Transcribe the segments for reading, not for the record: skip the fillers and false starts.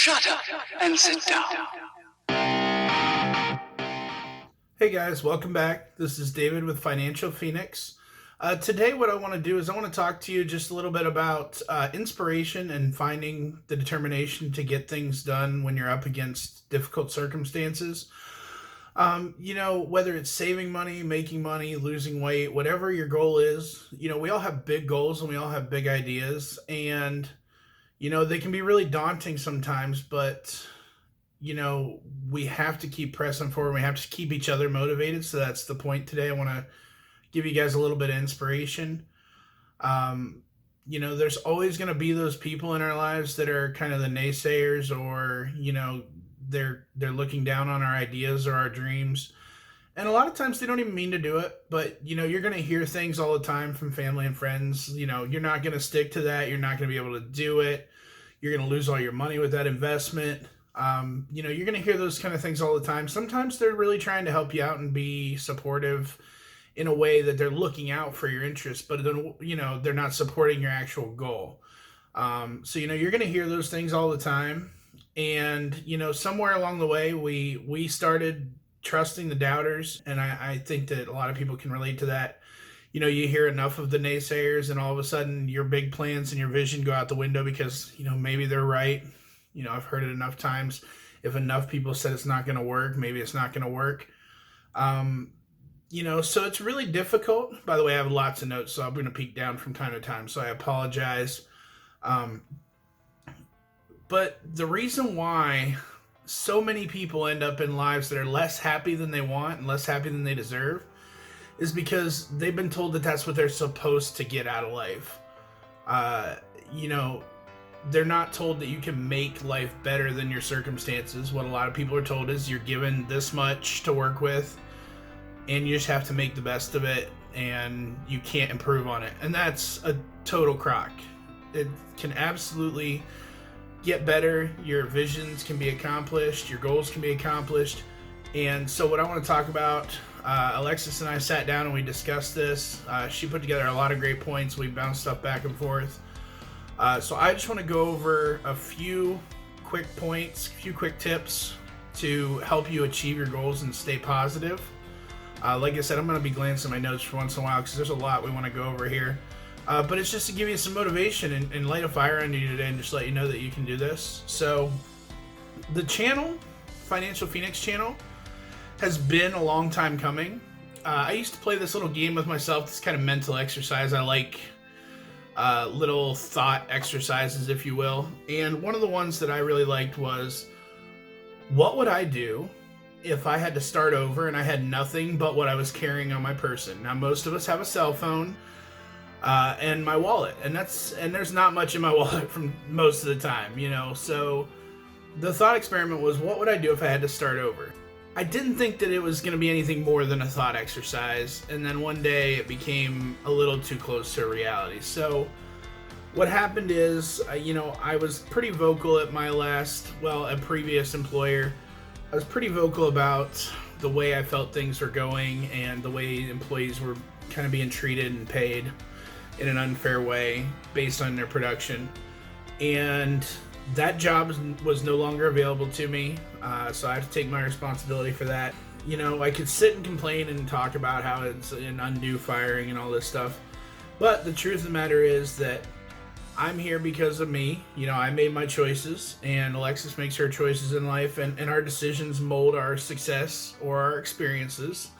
Shut up and sit down. Hey guys, welcome back. This is David with Financial Phoenix. Today, what I want to do is I want to talk to you just a little bit about inspiration and finding the determination to get things done when you're up against difficult circumstances. Whether it's saving money, making money, losing weight, whatever your goal is, we all have big goals and we all have big ideas. And, they can be really daunting sometimes, but we have to keep pressing forward. We have to keep each other motivated. So that's the point today. I want to give you guys a little bit of inspiration. There's always going to be those people in our lives that are kind of the naysayers, or, they're looking down on our ideas or our dreams. And a lot of times they don't even mean to do it, but you're going to hear things all the time from family and friends. You're not going to stick to that. You're not going to be able to do it. You're going to lose all your money with that investment. You're going to hear those kind of things all the time. Sometimes they're really trying to help you out and be supportive in a way that they're looking out for your interests, but then, they're not supporting your actual goal. You're going to hear those things all the time. And, somewhere along the way, we started trusting the doubters. And I think that a lot of people can relate to that. You hear enough of the naysayers and all of a sudden your big plans and your vision go out the window because, maybe they're right. I've heard it enough times. If enough people said it's not going to work, maybe it's not going to work. So it's really difficult. By the way, I have lots of notes, so I'm going to peek down from time to time. So I apologize. But the reason why so many people end up in lives that are less happy than they want and less happy than they deserve is because they've been told that that's what they're supposed to get out of life. They're not told that you can make life better than your circumstances. What a lot of people are told is you're given this much to work with and you just have to make the best of it and you can't improve on it. And that's a total crock. It can absolutely get better. Your visions can be accomplished. Your goals can be accomplished. And so what I want to talk about, Alexis and I sat down and we discussed this. She put together a lot of great points. We bounced stuff back and forth. So I just want to go over a few quick points, a few quick tips to help you achieve your goals and stay positive. Like I said, I'm going to be glancing at my notes for once in a while because there's a lot we want to go over here. But it's just to give you some motivation and light a fire under you today and just let you know that you can do this. So the channel, Financial Phoenix channel, has been a long time coming. I used to play this little game with myself, this kind of mental exercise. I like little thought exercises, if you will. And one of the ones that I really liked was, what would I do if I had to start over and I had nothing but what I was carrying on my person? Now, most of us have a cell phone and my wallet, and there's not much in my wallet from most of the time, So the thought experiment was, what would I do if I had to start over? I didn't think that it was going to be anything more than a thought exercise, and then one day it became a little too close to reality. So what happened is, I was pretty vocal at a previous employer. I was pretty vocal about the way I felt things were going and the way employees were kind of being treated and paid in an unfair way based on their production. And that job was no longer available to me, so I have to take my responsibility for that. I could sit and complain and talk about how it's an undue firing and all this stuff, but the truth of the matter is that I'm here because of me. I made my choices, and Alexis makes her choices in life, and our decisions mold our success or our experiences,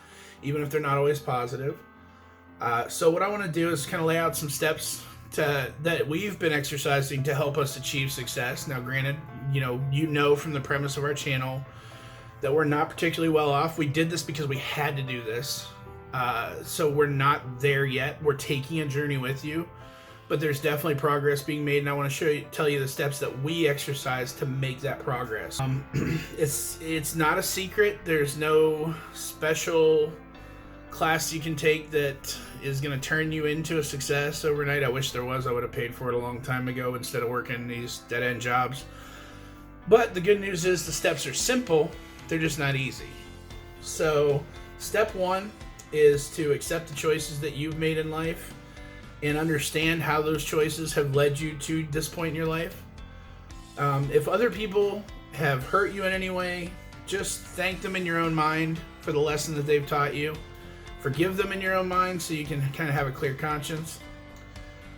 even if they're not always positive. So what I want to do is kind of lay out some steps that we've been exercising to help us achieve success. Now, granted, from the premise of our channel that we're not particularly well off. We did this because we had to do this. So we're not there yet. We're taking a journey with you, but there's definitely progress being made, and I want to tell you the steps that we exercise to make that progress. It's not a secret. There's no special class you can take that is going to turn you into a success overnight. I wish there was. I would have paid for it a long time ago instead of working these dead-end jobs. But the good news is the steps are simple. They're just not easy. So step one is to accept the choices that you've made in life and understand how those choices have led you to this point in your life. If other people have hurt you in any way, just thank them in your own mind for the lesson that they've taught you. Forgive them in your own mind so you can kind of have a clear conscience.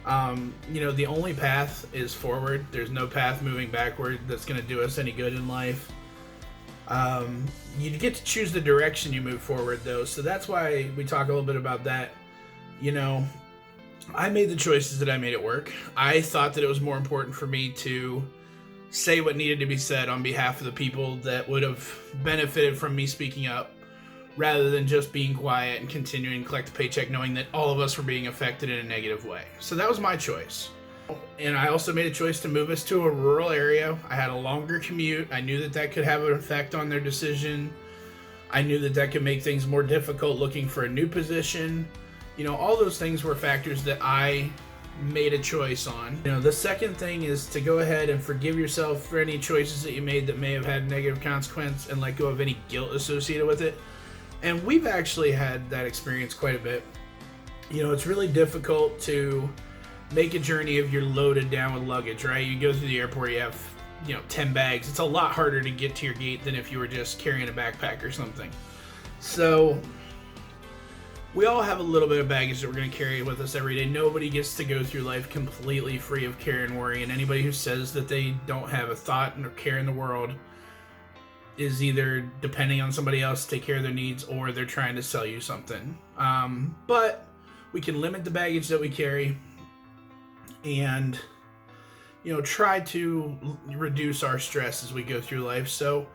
The only path is forward. There's no path moving backward that's going to do us any good in life. You get to choose the direction you move forward, though, so that's why we talk a little bit about that. I made the choices that I made at work. I thought that it was more important for me to say what needed to be said on behalf of the people that would have benefited from me speaking up, rather than just being quiet and continuing to collect a paycheck knowing that all of us were being affected in a negative way. So that was my choice. And I also made a choice to move us to a rural area. I had a longer commute. I knew that that could have an effect on their decision. I knew that that could make things more difficult looking for a new position. All those things were factors that I made a choice on. The second thing is to go ahead and forgive yourself for any choices that you made that may have had negative consequence and let go of any guilt associated with it. And we've actually had that experience quite a bit. It's really difficult to make a journey if you're loaded down with luggage, right? You go through the airport, you have, 10 bags. It's a lot harder to get to your gate than if you were just carrying a backpack or something. So we all have a little bit of baggage that we're going to carry with us every day. Nobody gets to go through life completely free of care and worry. And anybody who says that they don't have a thought or care in the world is either depending on somebody else to take care of their needs, or they're trying to sell you something. But we can limit the baggage that we carry and, try to reduce our stress as we go through life. So,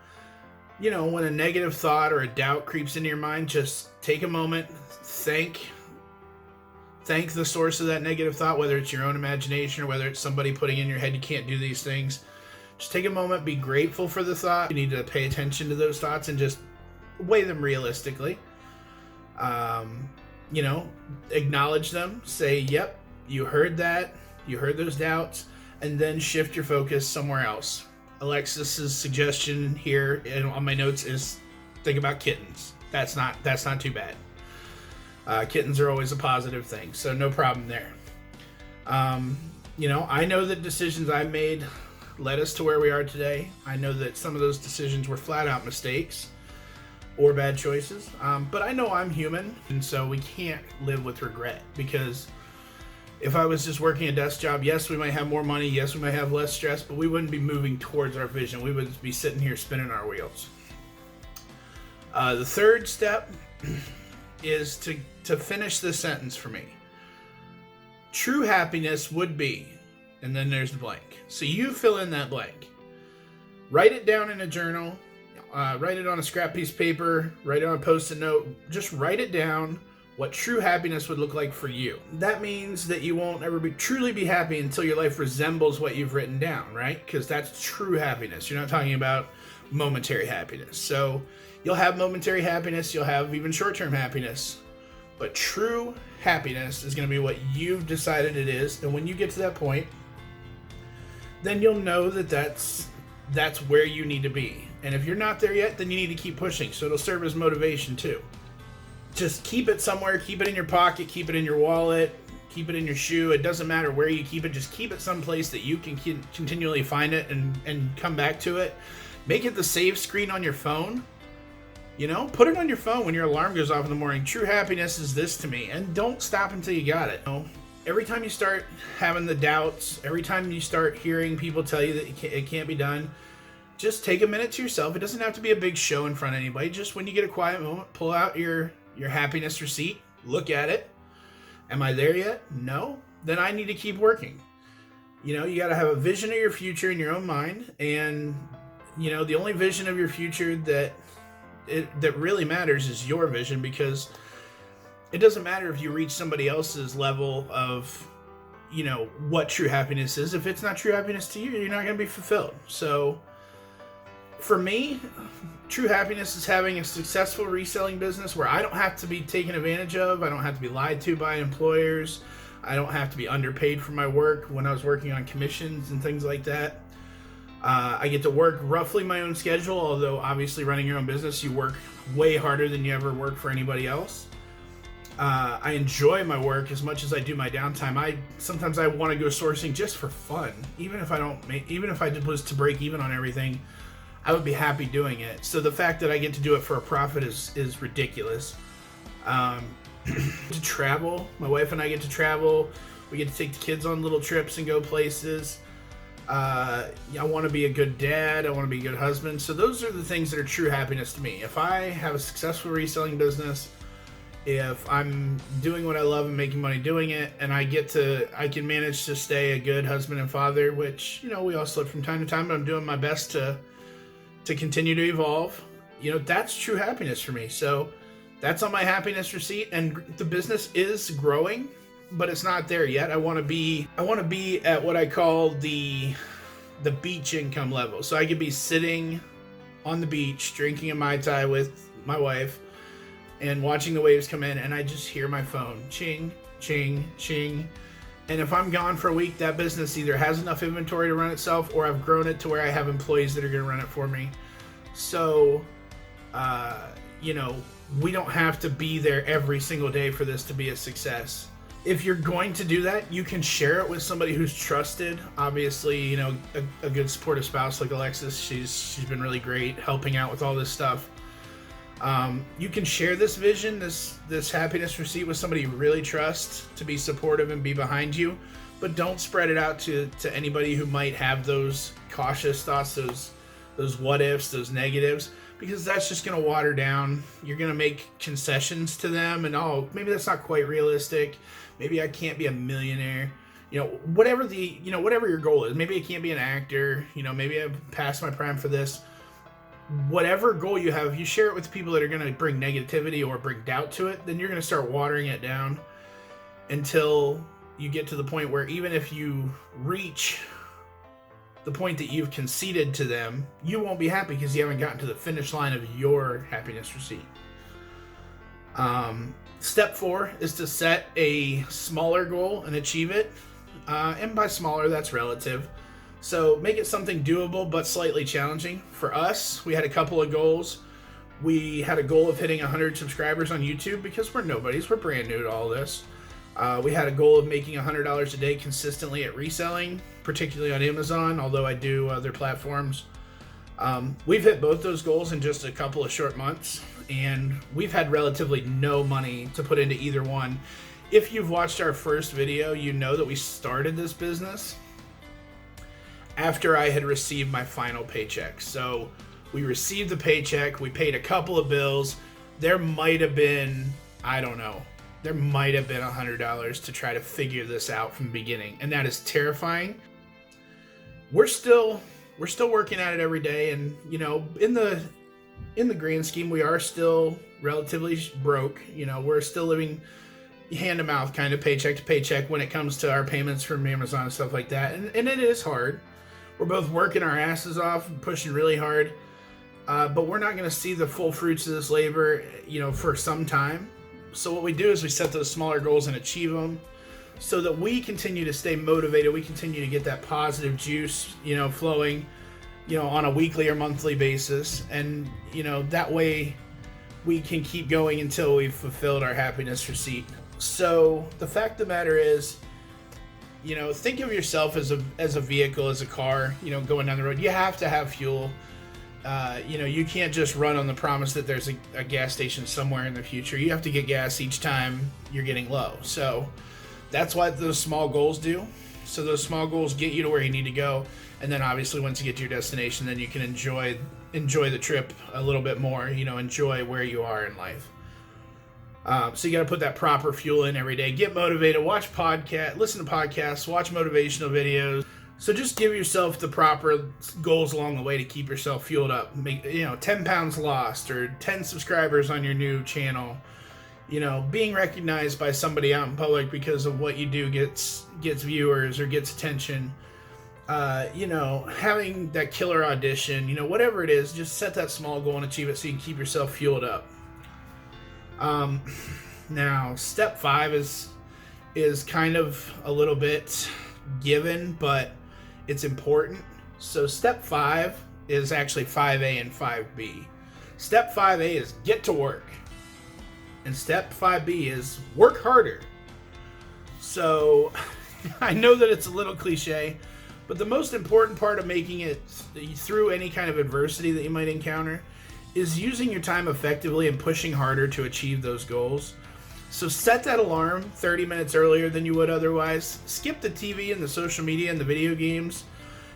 when a negative thought or a doubt creeps into your mind, just take a moment, thank the source of that negative thought, whether it's your own imagination or whether it's somebody putting in your head you can't do these things. Just take a moment, be grateful for the thought. You need to pay attention to those thoughts and just weigh them realistically. Acknowledge them. Say, yep, you heard that. You heard those doubts. And then shift your focus somewhere else. Alexis's suggestion here on my notes is think about kittens. That's not too bad. Kittens are always a positive thing, so no problem there. I know that decisions I made led us to where we are today. I know that some of those decisions were flat out mistakes or bad choices, but I know I'm human, and so we can't live with regret, because if I was just working a desk job, yes, we might have more money, yes, we might have less stress, but we wouldn't be moving towards our vision. We would be sitting here spinning our wheels. The third step is to finish this sentence for me. True happiness would be, and then there's the blank. So you fill in that blank. Write it down in a journal. Write it on a scrap piece of paper. Write it on a Post-it note. Just write it down, what true happiness would look like for you. That means that you won't ever truly be happy until your life resembles what you've written down, right? Because that's true happiness. You're not talking about momentary happiness. So you'll have momentary happiness. You'll have even short-term happiness. But true happiness is going to be what you've decided it is. And when you get to that point, then you'll know that that's where you need to be. And if you're not there yet, then you need to keep pushing. So it'll serve as motivation too. Just keep it somewhere. Keep it in your pocket. Keep it in your wallet. Keep it in your shoe. It doesn't matter where you keep it. Just keep it someplace that you can continually find it and come back to it. Make it the save screen on your phone. Put it on your phone when your alarm goes off in the morning. True happiness is this to me. And don't stop until you got it. Every time you start having the doubts, every time you start hearing people tell you that it can't be done, just take a minute to yourself. It doesn't have to be a big show in front of anybody. Just when you get a quiet moment, pull out your happiness receipt, look at it. Am I there yet? No. Then I need to keep working. You got to have a vision of your future in your own mind. And, the only vision of your future that really matters is your vision, because it doesn't matter if you reach somebody else's level of, what true happiness is. If it's not true happiness to you, you're not going to be fulfilled. So for me, true happiness is having a successful reselling business where I don't have to be taken advantage of. I don't have to be lied to by employers. I don't have to be underpaid for my work when I was working on commissions and things like that. I get to work roughly my own schedule, although obviously running your own business, you work way harder than you ever work for anybody else. I enjoy my work as much as I do my downtime. Sometimes I want to go sourcing just for fun, even if I was to break even on everything, I would be happy doing it. So the fact that I get to do it for a profit is ridiculous. To travel, my wife and I get to travel. We get to take the kids on little trips and go places. I want to be a good dad. I want to be a good husband. So those are the things that are true happiness to me. If I have a successful reselling business, if I'm doing what I love and making money doing it, and I can manage to stay a good husband and father, which, we all slip from time to time, but I'm doing my best to continue to evolve. That's true happiness for me. So that's on my happiness receipt, and the business is growing, but it's not there yet. I want to be at what I call the beach income level. So I could be sitting on the beach drinking a Mai Tai with my wife and watching the waves come in, and I just hear my phone ching, ching, ching. And if I'm gone for a week, that business either has enough inventory to run itself, or I've grown it to where I have employees that are going to run it for me. So, we don't have to be there every single day for this to be a success. If you're going to do that, you can share it with somebody who's trusted. Obviously, a good supportive spouse like Alexis, she's been really great helping out with all this stuff. You can share this vision, this happiness receipt with somebody you really trust to be supportive and be behind you, but don't spread it out to anybody who might have those cautious thoughts, those what ifs, those negatives, because that's just going to water down. You're going to make concessions to them, and maybe that's not quite realistic. Maybe I can't be a millionaire. Whatever your goal is. Maybe I can't be an actor. Maybe I've passed my prime for this. Whatever goal you have, if you share it with people that are going to bring negativity or bring doubt to it, then you're going to start watering it down until you get to the point where even if you reach the point that you've conceded to them, you won't be happy because you haven't gotten to the finish line of your happiness receipt. Step 4 is to set a smaller goal and achieve it. And by smaller, that's relative. So make it something doable but slightly challenging. For us, we had a couple of goals. We had a goal of hitting 100 subscribers on YouTube because we're nobodies. We're brand new to all this. We had a goal of making $100 a day consistently at reselling, particularly on Amazon, although I do other platforms. We've hit both those goals in just a couple of short months, and we've had relatively no money to put into either one. If you've watched our first video, you know that we started this business after I had received my final paycheck. So we received the paycheck, we paid a couple of bills. There might have been, there might have been $100 to try to figure this out from the beginning, and that is terrifying. We're still working at it every day, and in the grand scheme, we are still relatively broke. We're still living hand to mouth, kind of paycheck to paycheck when it comes to our payments from Amazon and stuff like that, and it is hard. We're both working our asses off and pushing really hard, but we're not going to see the full fruits of this labor, for some time. So what we do is we set those smaller goals and achieve them so that we continue to stay motivated. We continue to get that positive juice, flowing, on a weekly or monthly basis. And, that way we can keep going until we've fulfilled our happiness receipt. So the fact of the matter is, think of yourself as a vehicle, as a car, going down the road. You have to have fuel. You can't just run on the promise that there's a gas station somewhere in the future. You have to get gas each time you're getting low. So that's what those small goals do. So those small goals get you to where you need to go. And then obviously once you get to your destination, then you can enjoy the trip a little bit more, enjoy where you are in life. So you got to put that proper fuel in every day. Get motivated, listen to podcasts, watch motivational videos. So just give yourself the proper goals along the way to keep yourself fueled up. Make 10 pounds lost, or 10 subscribers on your new channel. Being recognized by somebody out in public because of what you do gets viewers or gets attention. Having that killer audition, whatever it is, just set that small goal and achieve it so you can keep yourself fueled up. Now, step 5 is kind of a little bit given, but it's important. So step 5 is actually 5A and 5B. Step 5A is get to work. And step 5B is work harder. So I know that it's a little cliche, but the most important part of making it through any kind of adversity that you might encounter is using your time effectively and pushing harder to achieve those goals. So set that alarm 30 minutes earlier than you would otherwise. Skip the TV and the social media and the video games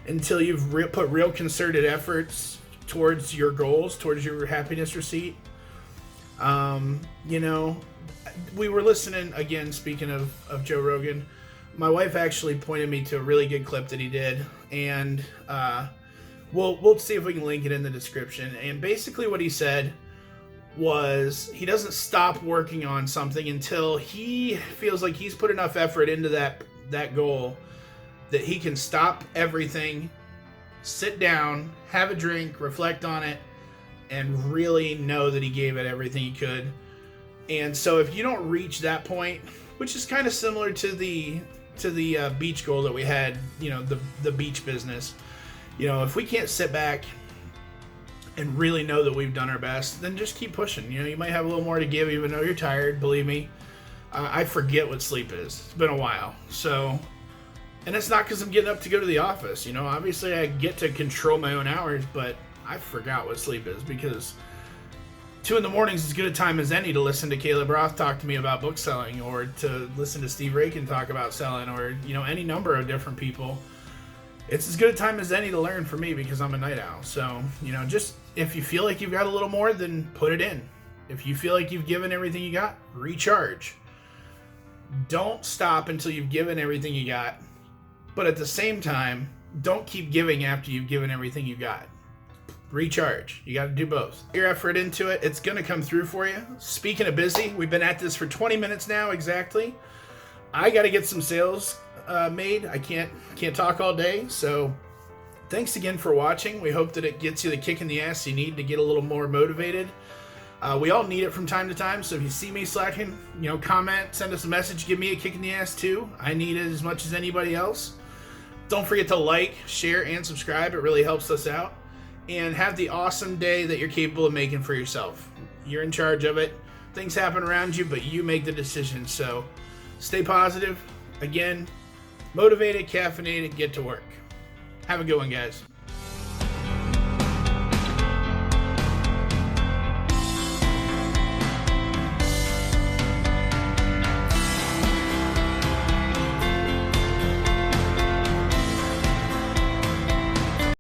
until you've put real concerted efforts towards your goals, towards your happiness receipt. You know, we were listening, again, speaking of Joe Rogan, my wife actually pointed me to a really good clip that he did, and we'll see if we can link it in the description. And basically what he said was he doesn't stop working on something until he feels like he's put enough effort into that goal that he can stop everything, sit down, have a drink, reflect on it, and really know that he gave it everything he could. And so if you don't reach that point, which is kind of similar to the beach goal that we had, you know, the beach business, you know, if we can't sit back and really know that we've done our best, then just keep pushing. You know, you might have a little more to give even though you're tired. Believe me, I forget what sleep is. It's been a while. So, and it's not because I'm getting up to go to the office. You know, obviously I get to control my own hours, but I forgot what sleep is because 2 a.m. is as good a time as any to listen to Caleb Roth talk to me about book selling, or to listen to Steve Rakin talk about selling, or, you know, any number of different people. It's as good a time as any to learn for me because I'm a night owl. So, you know, just if you feel like you've got a little more, then put it in. If you feel like you've given everything you got, recharge. Don't stop until you've given everything you got. But at the same time, don't keep giving after you've given everything you got. Recharge. You got to do both. Your effort into it, it's going to come through for you. Speaking of busy, we've been at this for 20 minutes now exactly. I got to get some sales made. I can't talk all day. So thanks again for watching. We hope that it gets you the kick in the ass you need to get a little more motivated. We all need it from time to time. So if you see me slacking, you know, comment, send us a message, give me a kick in the ass too. I need it as much as anybody else. Don't forget to like, share, and subscribe. It really helps us out. And have the awesome day that you're capable of making for yourself. You're in charge of it. Things happen around you, but you make the decision. So stay positive. Again, motivated, caffeinated, get to work. Have a good one, guys.